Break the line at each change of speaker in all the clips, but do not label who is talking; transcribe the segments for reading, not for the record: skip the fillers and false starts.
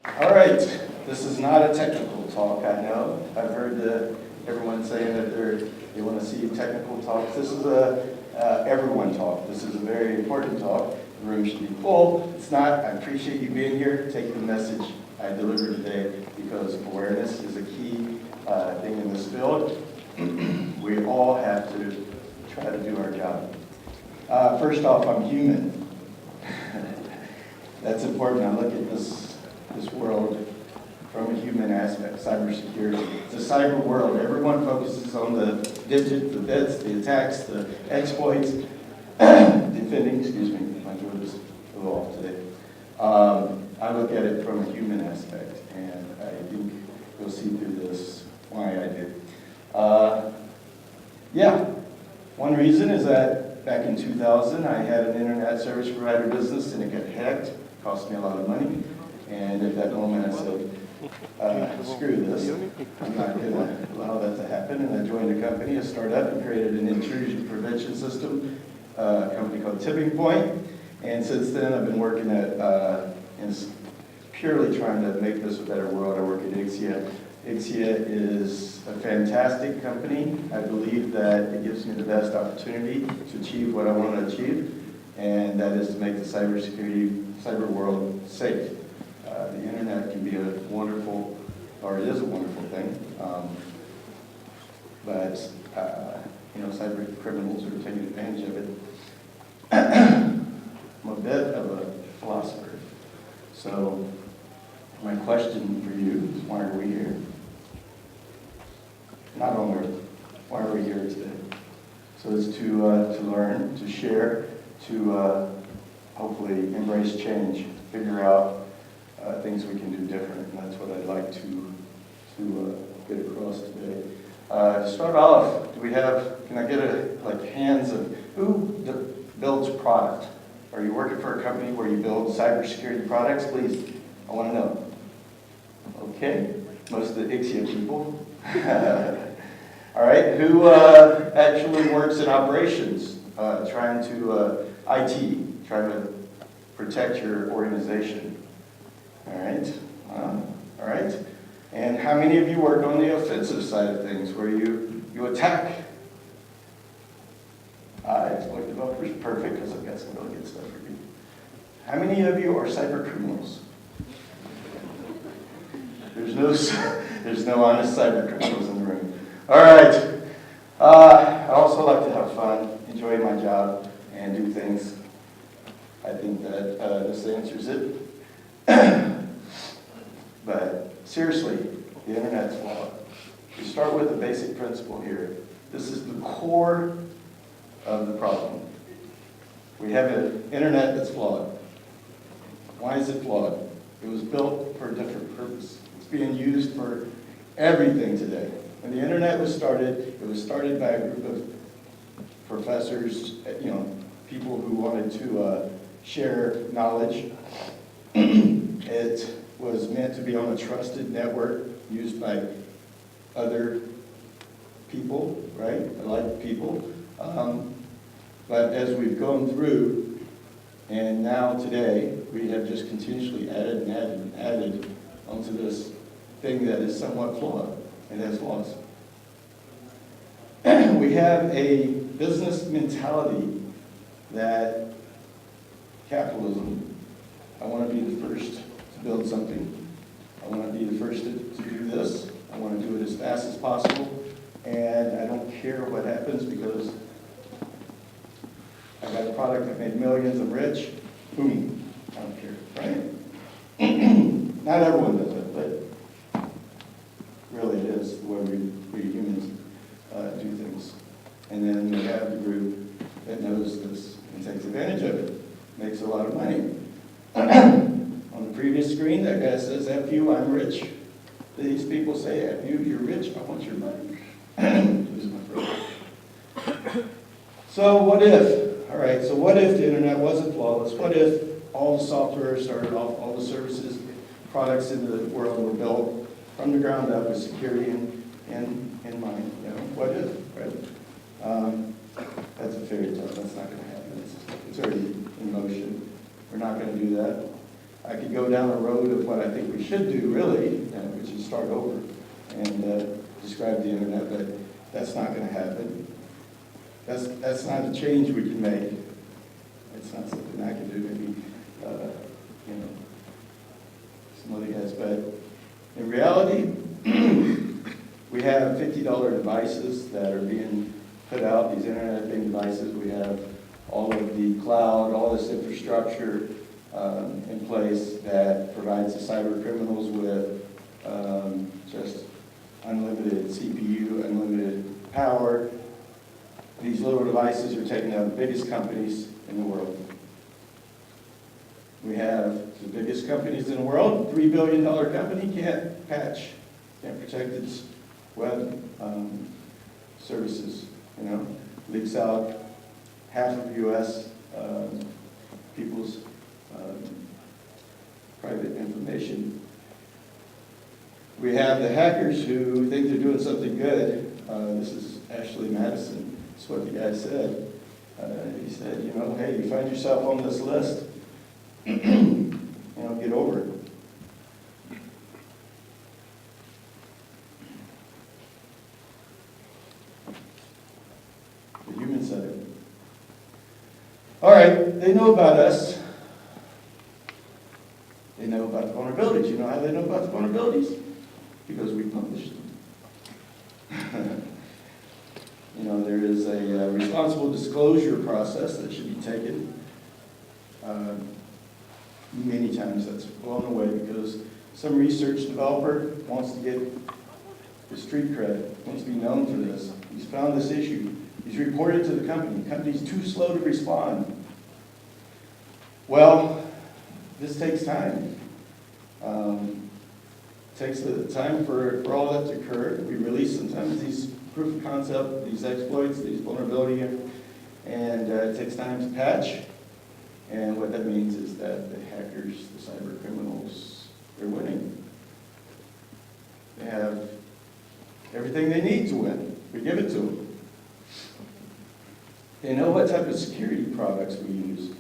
All right, this is not a technical talk, I know. I've heard everyone saying that they want to see technical talks. This is a everyone talk. This is a very important talk. The room should be full. It's not. I appreciate you being here. Take the message I delivered today because awareness is a key thing in this field. We all have to try to do our job. First off, I'm human. That's important. I look at this world from a human aspect, cybersecurity. It's a cyber world. Everyone focuses on the digits, the bits, the attacks, the exploits, defending, excuse me, my throat is a little off today. I look at it from a human aspect, and I think you'll see through this why I do. Yeah, one reason is that back in 2000, I had an internet service provider business, and it got hacked. It cost me a lot of money. And at that moment, I said, screw this. I'm not going to allow that to happen. And I joined a company, a startup, and created an intrusion prevention system, a company called Tipping Point. And since then, I've been working at, and purely trying to make this a better world. I work at IXIA. IXIA is a fantastic company. I believe that it gives me the best opportunity to achieve what I want to achieve, and that is to make the cyber world safe. The internet can be a wonderful, or it is a wonderful thing, but cyber criminals are taking advantage of it. I'm a bit of a philosopher, so my question for you is, why are we here? Not on Earth. Why are we here today? So it's to learn, to share, to hopefully embrace change, figure out things we can do different, and that's what I'd like to get across today. To start off, can I get hands of who builds product? Are you working for a company where you build cybersecurity products? Please, I want to know. Okay, most of the IXIA people. All right, who actually works in operations, trying to IT, trying to protect your organization? All right, all right. And how many of you work on the offensive side of things, where you attack? Exploit developers, perfect, because I've got some really good stuff for you. How many of you are cyber criminals? There's no honest cyber criminals in the room. All right. I also like to have fun, enjoy my job, and do things. I think that this answers it. But seriously, the internet's flawed. We start with a basic principle here. This is the core of the problem. We have an internet that's flawed. Why is it flawed? It was built for a different purpose. It's being used for everything today. When the internet was started, it was started by a group of professors, people who wanted to share knowledge. It was meant to be on a trusted network used by other people, right? Like people. But as we've gone through, and now today, we have just continuously added and added and added onto this thing that is somewhat flawed. It has flaws. We have a business mentality that capitalism, I want to be the first to build something. I want to be the first to do this. I want to do it as fast as possible. And I don't care what happens because I got a product that made millions, I'm rich. Boom. I don't care, right? Not everyone does it, but really it is the way we humans do things. And then we have the group that knows this and takes advantage of it. Makes a lot of money. On the previous screen, that guy says, F you, I'm rich. These people say, F you, you're rich, I want your money. Lose my throat. So what if? All right, so what if the internet wasn't flawless? What if all the software started off, all the services, products in the world were built from the ground up with security in mind? What if, right? That's a fairy tale. That's not going to happen. It's already in motion. We're not going to do that. I could go down the road of what I think we should do, really, which is start over and describe the internet, but that's not going to happen. That's not a change we can make. It's not something I can do, maybe, somebody has. But in reality, we have $50 devices that are being put out, these internet-thing devices. We have all of the cloud, all this infrastructure in place that provides the cyber criminals with just unlimited CPU, unlimited power. These little devices are taking out the biggest companies in the world. We have the biggest companies in the world. $3 billion company can't patch, can't protect its web services. Leaks out half of U.S. People's private information. We have the hackers who think they're doing something good. This is Ashley Madison. That's what the guy said. He said, hey, you find yourself on this list, get over it. The human said it. All right, they know about us. They know about the vulnerabilities. You know how they know about the vulnerabilities? Because we published them. There is a responsible disclosure process that should be taken. Many times that's blown away because some research developer wants to get the street cred, wants to be known for this. He's found this issue. He's reported to the company. The company's too slow to respond. Well, this takes time. Takes the time for all that to occur. We release sometimes these proof of concept, these exploits, these vulnerability, and it takes time to patch. And what that means is that the hackers, the cyber criminals, they're winning. They have everything they need to win. We give it to them. They know what type of security products we use.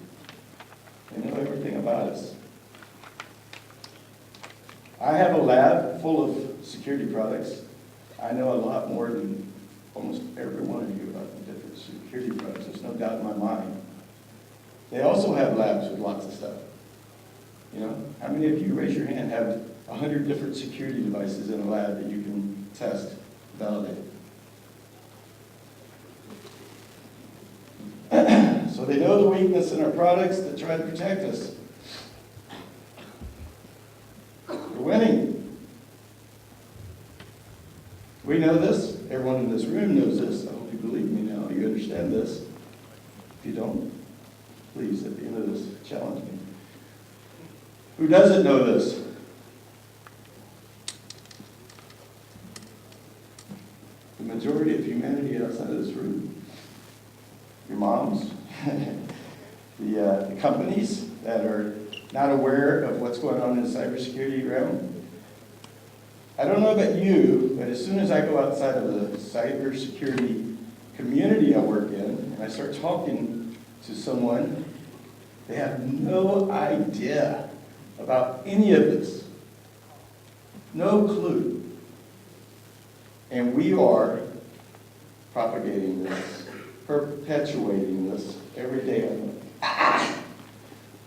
They know everything about us. I have a lab full of security products. I know a lot more than almost every one of you about the different security products. There's no doubt in my mind. They also have labs with lots of stuff. How many of you, raise your hand, have 100 different security devices in a lab that you can test, validate? So they know the weakness in our products that try to protect us. We're winning. We know this. Everyone in this room knows this. I hope you believe me now. You understand this. If you don't, please, at the end of this, challenge me. Who doesn't know this? The majority of humanity outside of this room. Your moms, the companies that are not aware of what's going on in the cybersecurity realm. I don't know about you, but as soon as I go outside of the cybersecurity community I work in, and I start talking to someone, they have no idea about any of this. No clue. And we are propagating this, perpetuating this every day.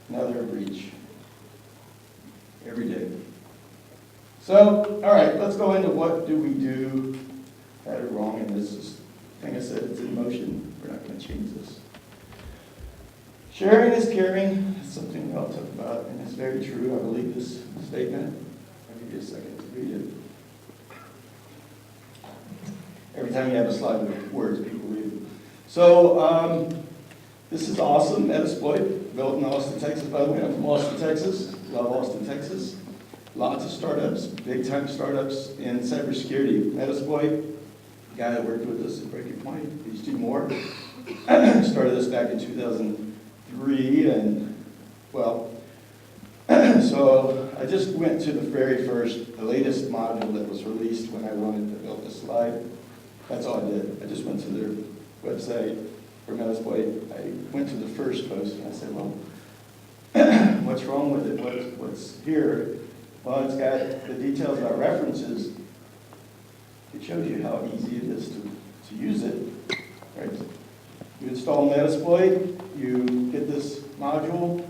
Another breach. Every day. So, all right, let's go into what do we do that are wrong. And this is, like I said, it's in motion. We're not going to change this. Sharing is caring. That's something we all talk about, and it's very true. I believe this statement. I'll give you a second to read it. Every time you have a slide with words, people read it. So, this is awesome. Metasploit, built in Austin, Texas. By the way, I'm from Austin, Texas. Love Austin, Texas. Lots of startups, big-time startups in cybersecurity. Metasploit, the guy that worked with us at Breaking Point, these two more. Started this back in 2003, and, well, so I just went to the very first, the latest module that was released when I wanted to build this slide. That's all I did. I just went to their website for Metasploit. I went to the first post, and I said, well, What's wrong with it? What's here? Well, it's got the details about references. It shows you how easy it is to use it. Right? You install Metasploit, you get this module,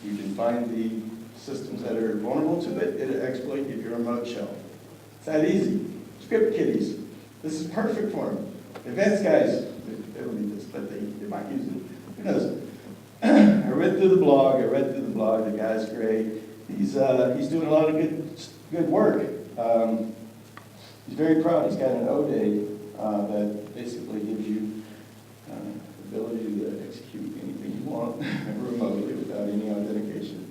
you can find the systems that are vulnerable to it, it'll exploit your remote shell. It's that easy. Script kiddies. This is perfect for them. Advanced guys, they don't need this, but they might use it. Who knows? I read through the blog. The guy's great. He's doing a lot of good work. He's very proud. He's got an ODA that basically gives you the ability to execute anything you want remotely without any authentication.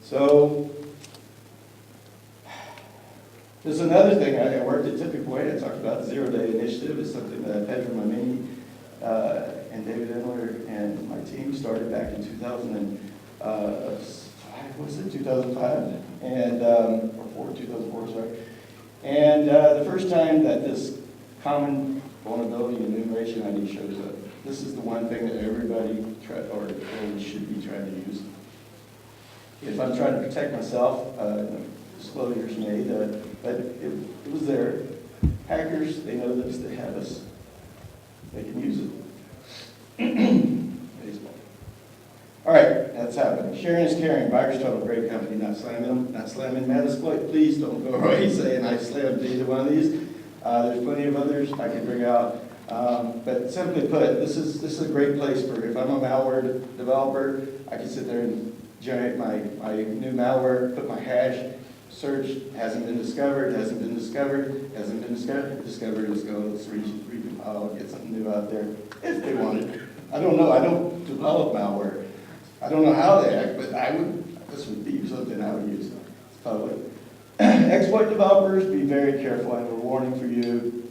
So there's another thing. I worked at Typical Way. I talked about the Zero-Day Initiative. It's something that Pedro Mamini and David Endler and my team started back in 2005, and or 2004, sorry. And the first time that this common vulnerability enumeration ID shows up, this is the one thing that everybody should be trying to use. If I'm trying to protect myself, disclosures made, but it was there. Hackers, they know this, they have us. They can use it. Baseball. All right, that's happening. Sharing is caring. Virus Tunnel, great company. Not slamming them. Not slamming Metasploit. Please don't go away saying I slammed either one of these. There's plenty of others I could bring out. But simply put, this is a great place for, if I'm a malware developer, I can sit there and generate my new malware, put my hash, search, hasn't been discovered, let's go, let's recompile, get something new out there, if they want it. I don't know, I don't develop malware. I don't know how they act, but this would be something I would use. It's public. Exploit developers, be very careful. I have a warning for you.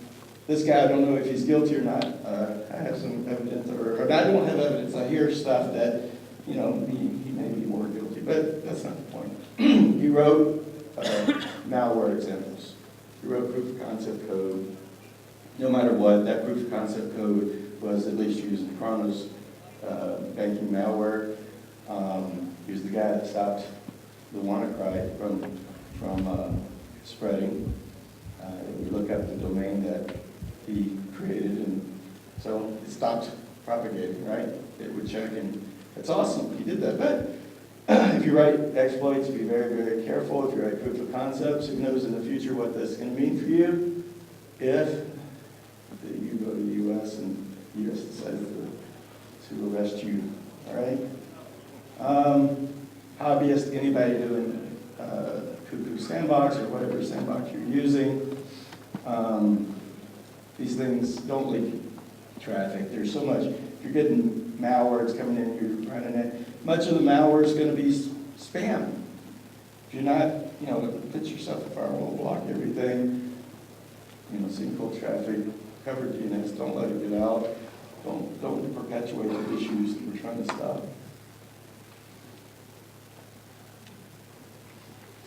This guy, I don't know if he's guilty or not. I have some evidence, or I don't have evidence. I hear stuff that, he may be more guilty, but that's not the point. He wrote malware examples. He wrote proof of concept code. No matter what, that proof of concept code was at least using Chronos banking malware. He was the guy that stopped the WannaCry from spreading. We look up the domain that he created, and so it stopped propagating, right? It would check, and it's awesome. He did that, but if you write exploits, be very, very careful. If you write proof of concepts, who knows in the future what that's going to mean for you if you go to the U.S. and the U.S. decides to arrest you, all right? Hobbyist, anybody doing cuckoo sandbox or whatever sandbox you're using, these things don't leak traffic. There's so much. If you're getting malware, it's coming in, you're running it. Much of the malware is going to be spam. If you're not, put yourself a firewall, block everything, single traffic, cover DNS, don't let it get out. Don't perpetuate the issues that we're trying to stop.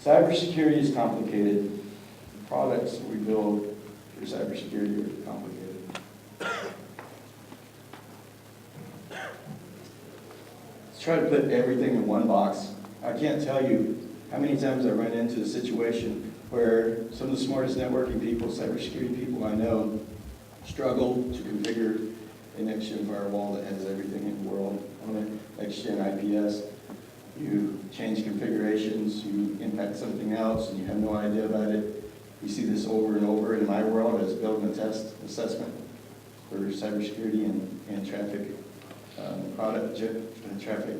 Cybersecurity is complicated. The products we build for cybersecurity are complicated. Let's try to put everything in one box. I can't tell you how many times I run into a situation where some of the smartest networking people, cybersecurity people I know, struggle to configure a next-gen firewall that has everything in the world on it, next-gen IPS. You change configurations, you impact something else, and you have no idea about it. You see this over and over in my world as building a test assessment for cybersecurity and traffic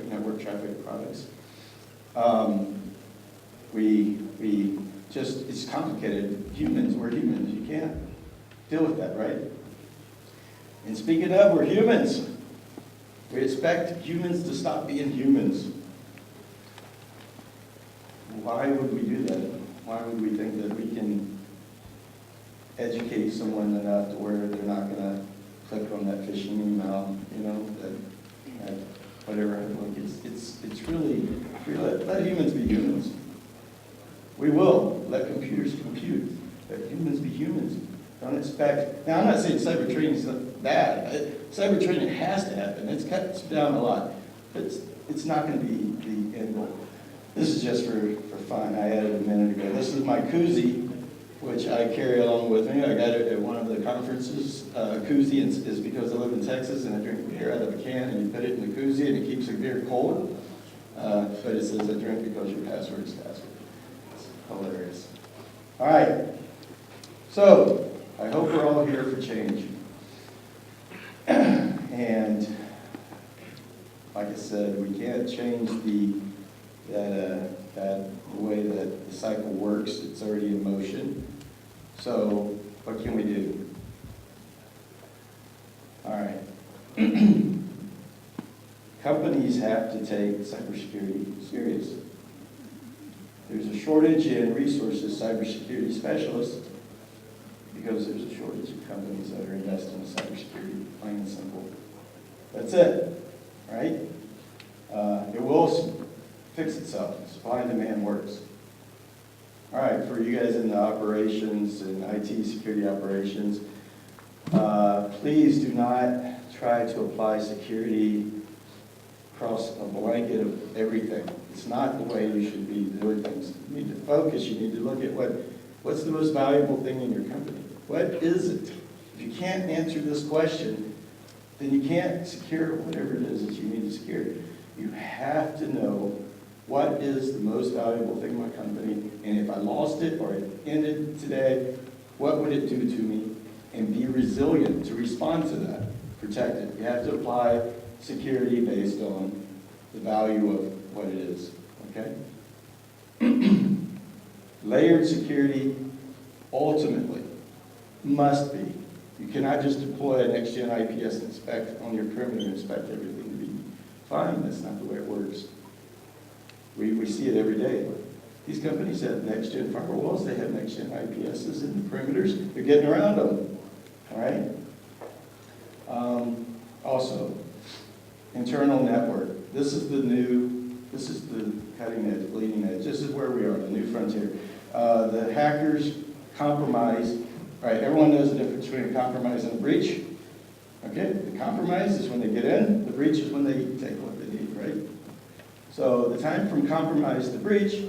network traffic products. It's complicated. We're humans. You can't deal with that, right? And speaking of, we're humans. We expect humans to stop being humans. Why would we do that? Why would we think that we can educate someone enough to where they're not going to click on that phishing email, that whatever. It's really, let humans be humans. We will let computers compute. Let humans be humans. Don't expect. Now, I'm not saying cyber training is bad. Cyber training has to happen. It's cut down a lot. It's not going to be the end goal. This is just for fun. I added a minute ago. This is my koozie, which I carry along with me. I got it at one of the conferences. Koozie is because I live in Texas and I drink beer out of a can and you put it in the koozie and it keeps the beer cold. But it says I drink because your password is password. It's hilarious. All right. So I hope we're all here for change. And like I said, we can't change that way that the cycle works. It's already in motion. So what can we do? All right. Companies have to take cybersecurity serious. There's a shortage in resources, cybersecurity specialists, because there's a shortage of companies that are investing in cybersecurity, plain and simple. That's it, right? It will fix itself. Supply and demand works. All right, for you guys in the operations and IT security operations, please do not try to apply security across a blanket of everything. It's not the way you should be doing things. You need to focus. You need to look at what's the most valuable thing in your company. What is it? If you can't answer this question, then you can't secure whatever it is that you need to secure. You have to know what is the most valuable thing in my company, and if I lost it or it ended today, what would it do to me? And be resilient to respond to that. Protect it. You have to apply security based on the value of what it is, okay? Layered security ultimately must be. You cannot just deploy a next-gen IPS and inspect on your perimeter and expect everything to be fine. That's not the way it works. We see it every day. These companies have next-gen firewalls. They have next-gen IPSs in the perimeters. They're getting around them, all right? Also, internal network. This is the cutting edge, bleeding edge. This is where we are, the new frontier. The hackers compromise, right? Everyone knows the difference between a compromise and a breach. Okay, the compromise is when they get in, the breach is when they take what they need, right? So the time from compromise to breach,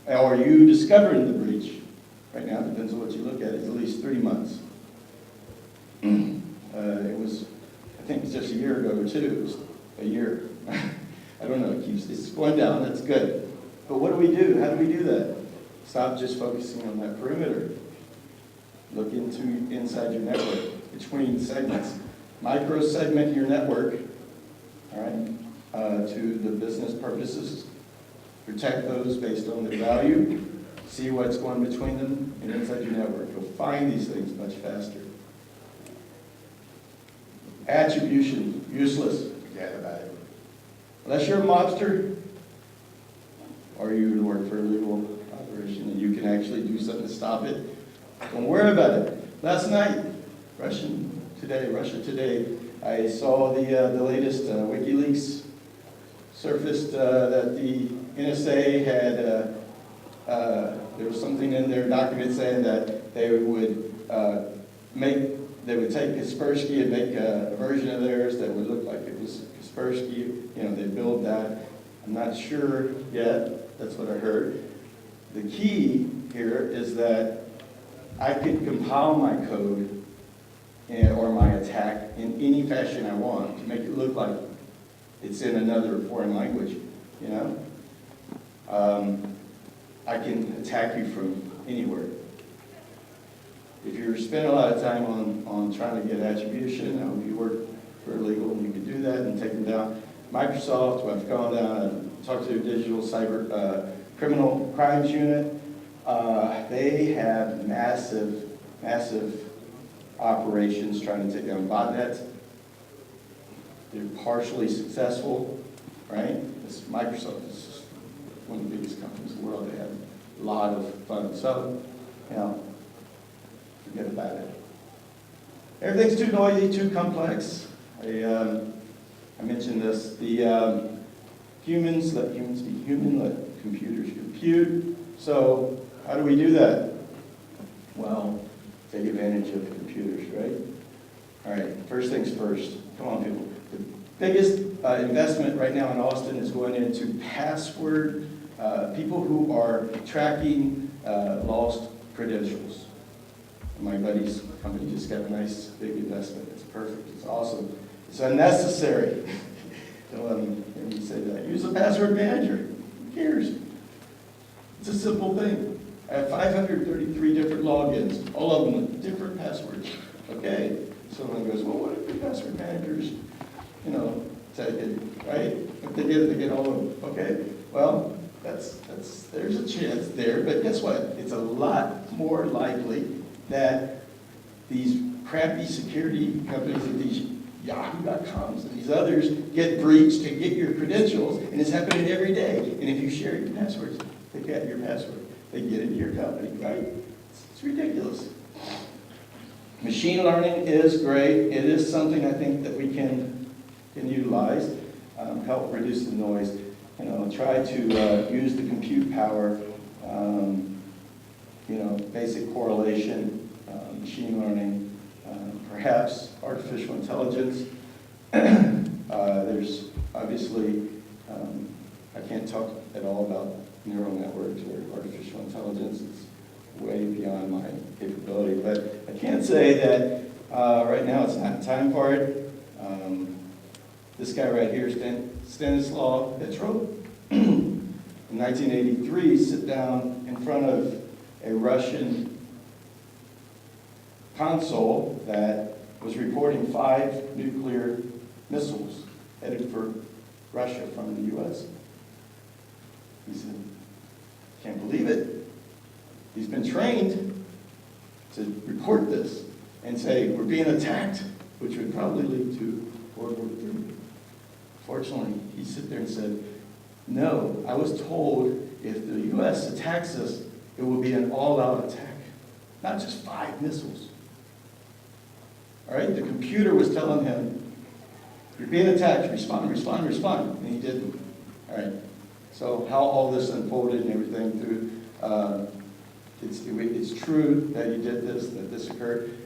or you discovering the breach, right now, depends on what you look at, is at least 3 months. It was, I think it's just a year ago or two, it was a year. I don't know, it's going down, that's good. But what do we do? How do we do that? Stop just focusing on that perimeter. Look inside your network, between segments. Micro-segment your network, all right, to the business purposes. Protect those based on their value. See what's going between them and inside your network. You'll find these things much faster. Attribution, useless. Forget about it. Unless you're a mobster, or you work for a legal operation and you can actually do something to stop it, don't worry about it. Last night, Russia Today, I saw the latest WikiLeaks surfaced that the NSA had, there was something in their document saying that they would take Kaspersky and make a version of theirs that would look like it was Kaspersky. You know, they build that. I'm not sure yet. That's what I heard. The key here is that I could compile my code or my attack in any fashion I want to make it look like it's in another foreign language, you know? I can attack you from anywhere. If you're spending a lot of time on trying to get attribution, I hope you work for legal and you can do that and take them down. Microsoft, well, I've gone down and talked to their digital cyber criminal crimes unit. They have massive operations trying to take down botnets. They're partially successful, right? Microsoft is one of the biggest companies in the world. They have a lot of fun. So, you know, forget about it. Everything's too noisy, too complex. I mentioned this. The humans let humans be human, let computers compute. So how do we do that? Well, take advantage of computers, right? All right, first things first. Come on, people. Biggest investment right now in Austin is going into password, people who are tracking lost credentials. My buddy's company just got a nice big investment. It's perfect. It's awesome. It's unnecessary. Don't let me hear me say that. Use a password manager. Who cares? It's a simple thing. I have 533 different logins, all of them with different passwords. Okay? Someone goes, well, what if the password managers, take it, right? If they get all of them. Okay? Well, there's a chance there, but guess what? It's a lot more likely that these crappy security companies and these Yahoo.coms and these others get breached and get your credentials, and it's happening every day. And if you share your passwords, they get your password. They get into your company, right? It's ridiculous. Machine learning is great. It is something I think that we can utilize, help reduce the noise. Try to use the compute power, basic correlation, machine learning, perhaps artificial intelligence. There's obviously, I can't talk at all about neural networks or artificial intelligence. It's way beyond my capability. But I can say that right now it's not time for it. This guy right here, Stanislaw Petrov, in 1983, sit down in front of a Russian console that was reporting 5 nuclear missiles headed for Russia from the U.S. He said, can't believe it. He's been trained to report this and say, we're being attacked, which would probably lead to World War III. Fortunately, he sat there and said, no, I was told if the U.S. attacks us, it will be an all-out attack, not just 5 missiles. All right, the computer was telling him, you're being attacked, respond, respond, respond, and he didn't. All right, so how all this unfolded and everything through, it's true that you did this, that this occurred.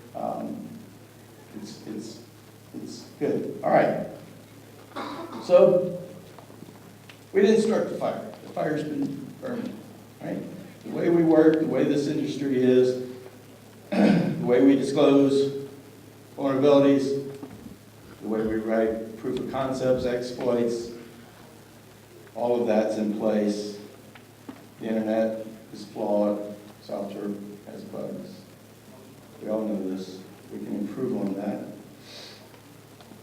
It's good. All right. So, we didn't start the fire. The fire's been burning, right? The way we work, the way this industry is, the way we disclose vulnerabilities, the way we write proof of concepts, exploits, all of that's in place. The internet is flawed. Software has bugs. We all know this. We can improve on that.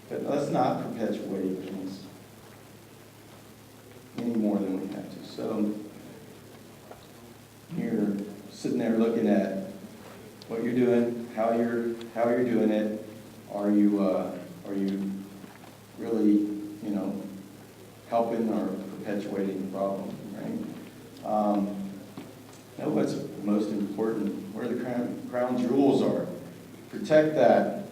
But let's not perpetuate things any more than we have to. So you're sitting there looking at what you're doing, how you're doing it. Are you really, helping or perpetuating the problem, right? Know what's most important, where the crown jewels are. Protect that.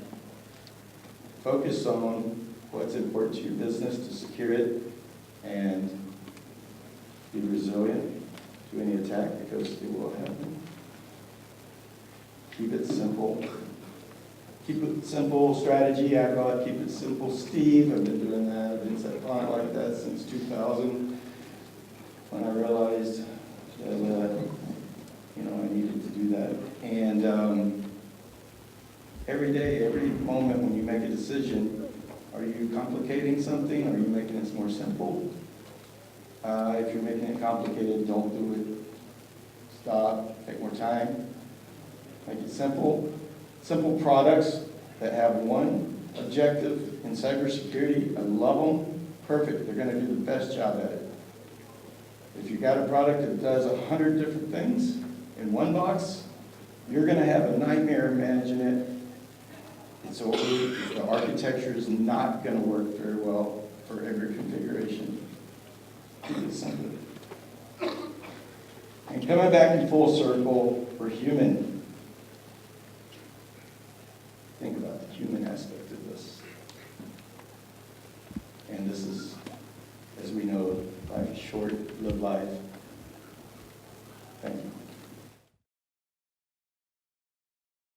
Focus on what's important to your business to secure it, and be resilient to any attack, because it will happen. Keep it simple. Keep it simple strategy. I call it keep it simple, Steve. I've been doing that. I've been set font like that since 2000, when I realized that I needed to do that. And every day, every moment when you make a decision, are you complicating something? Are you making it more simple? If you're making it complicated, don't do it. Stop. Take more time. Make it simple. Simple products that have one objective in cybersecurity. I love them. Perfect. They're going to do the best job at it. If you've got a product that does 100 different things in one box, you're going to have a nightmare managing it. It's over. The architecture is not going to work very well for every configuration. Keep it simple. And coming back in full circle, we're human. Think about the human aspect of this. And this is, as we know, life is short, live life.